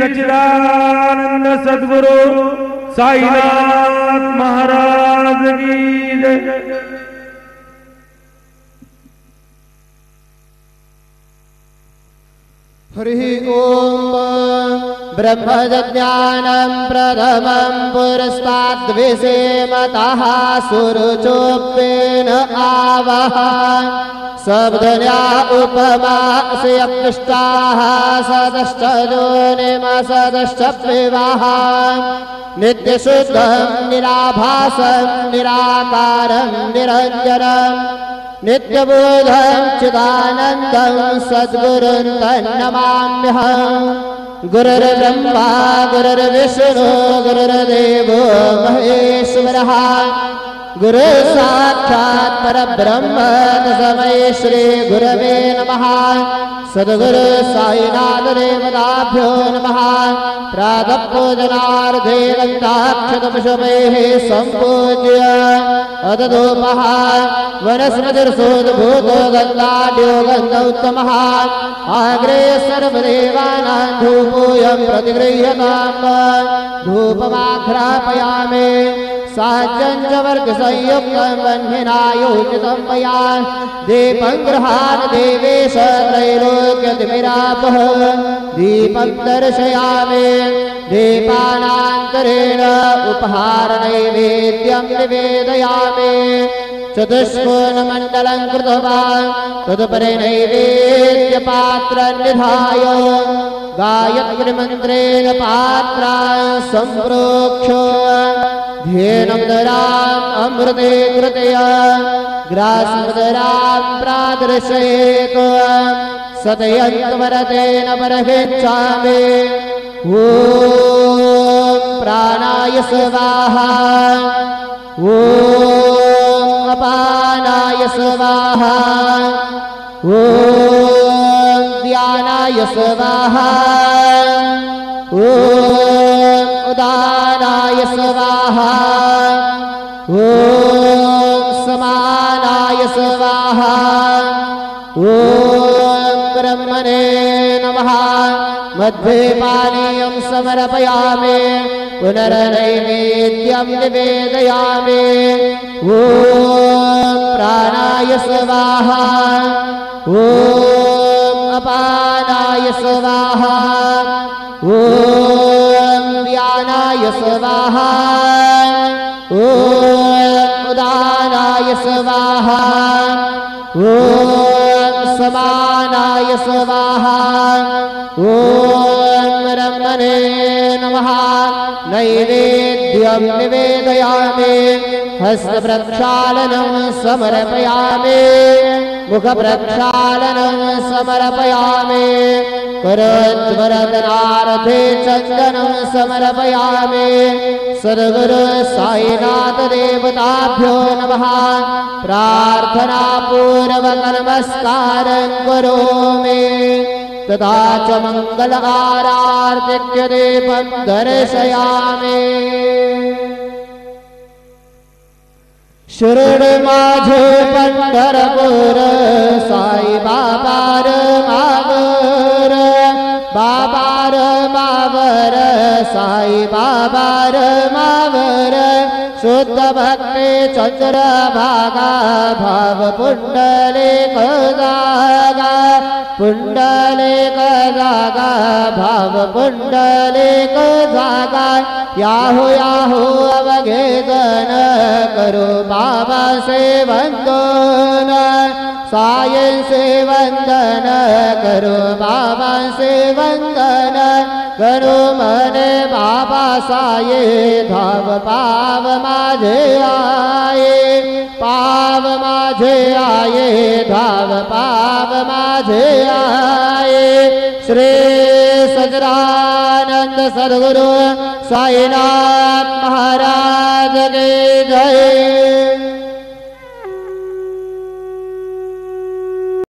सच्चिदानंद सद्गुरु साईनाथ महाराज की जय। हरि ओम। ब्रह्मज्ञानं प्रथमं पुरस्ताद्विषेमतः सुरुचोपेन आवह शब्दन्या उपमास्य अकृष्टाः सदश्च योनिमसदश्च विवाह नित्यशुद्धं निराभासं निराकारं निरञ्जनं नित्यबोधं चिदानन्दं सद्गुरुं तन्नमाम्यहम्। गुरुर्ब्रह्मा गुरुर्विष्णु गुरुर्देवो महेश्वरः गुरु साक्षात् परब्रह्म तस्मै श्री गुरवे नमः। सद्गुरु साईनाथ देवताभ्यो नमः। प्रातः पूजनार्थे गन्धाक्षतपुष्पैः सम्पूज्य अदधूपः वनस्पतिर्सोद्भूतो गन्धाढ्यो गन्धोत्तमः आग्रे सर्वदेवानां धूपोऽयं प्रतिगृह्यताम्। धूपमाघ्रापयामि साज्जन्यवर्गसंयुक्तं बह्निनायोजितं मया दीपं गृहाण देवेश त्रैलोक्यतिमिरापः दीपं दर्शयामि दीपानान्तरेण उपहारनैवेद्यं निवेदयामि। चतुष्कोणमण्डलं कृत्वा तदुपरि नैवेद्यपात्रं निधाय गायत्रीमन्त्रेण पात्रान् सम्प्रोक्ष्य ध्येनं दराम् अमृते कृतया ग्रासमुदरां प्रादर्शयेत् सतयन्त्वरतेन परगच्छामि। ॐ प्राणाय स्वाहा ॐ अपानाय स्वाहा ॐ ध्यानाय स्वाहा ॐ उदानाय स्वाहा ॐ समानाय स्वाहा ॐ ब्रह्मणे नमः। मध्ये पानीयं समर्पयामि पुनर्नैवेद्यं निवेदयामि। ॐ प्राणाय स्वाहा ॐ अपानाय स्वाहा ॐ व्यानाय स्वाहा ॐ उदानाय स्वाहा ॐ समानाय स्वाहा ॐ ब्रह्मणे नमः। नैवेद्यं निवेदयामि हस्तप्रक्षालनं समर्पयामि मुखप्रक्षालनं समर्पयामि करज्वरदनार्थे चन्दनं समर्पयामि। सद्गुरु साईनाथ देवताभ्यो नमः। प्रार्थनापूर्वक नमस्कारं करोमि तथा च मंगल आरार्तिक्य दीपं दर्शयामि। शिरड माझे पंढरपूर साई बाबार मावर बाबार मावर साई बाबार मावर शुद्ध भक्ति चंद्र भागा भाव पुंडलिक जागा पुंडलिक जागा भाव पुंडलिक जागा याहू याहू अवघेदन करो बाबा से वंदन साई से वंदन करो बाबा से वंदन करो मने बाबा साये धाव पाव माझे आये पाव माझे आये धाव पाव माझे आये। श्री सच्चिदानंद सद्गुरु साईनाथ महाराज